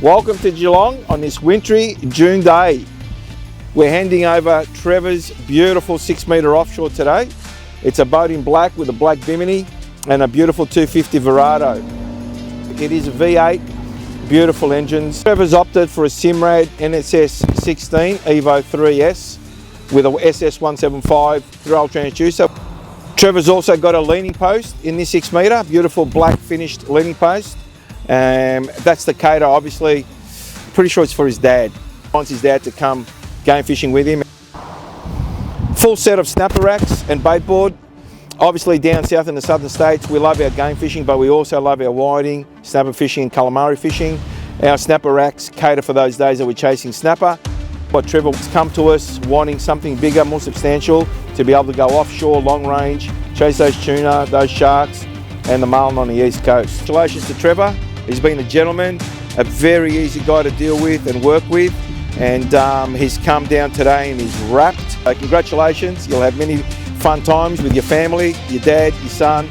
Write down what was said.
Welcome to Geelong on this wintry June day. We're handing over Trevor's beautiful 6 metre offshore today. It's a boat in black with a black bimini and a beautiful 250 Verado. It is a V8, beautiful engines. Trevor's opted for a Simrad NSS 16 Evo 3S with a SS175 3-hole transducer. Trevor's also got a leaning post in this 6 metre, beautiful black finished leaning post. That's the cater, obviously. Pretty sure it's for his dad. He wants his dad to come game fishing with him. Full set of snapper racks and bait board. Obviously down south in the southern states, we love our game fishing, but we also love our whiting, snapper fishing and calamari fishing. Our snapper racks cater for those days that we're chasing snapper. But Trevor's come to us wanting something bigger, more substantial, to be able to go offshore, long range, chase those tuna, those sharks, and the marlin on the east coast. Congratulations to Trevor. He's been a gentleman, a very easy guy to deal with and work with, and he's come down today and he's wrapped. So congratulations, you'll have many fun times with your family, your dad, your son,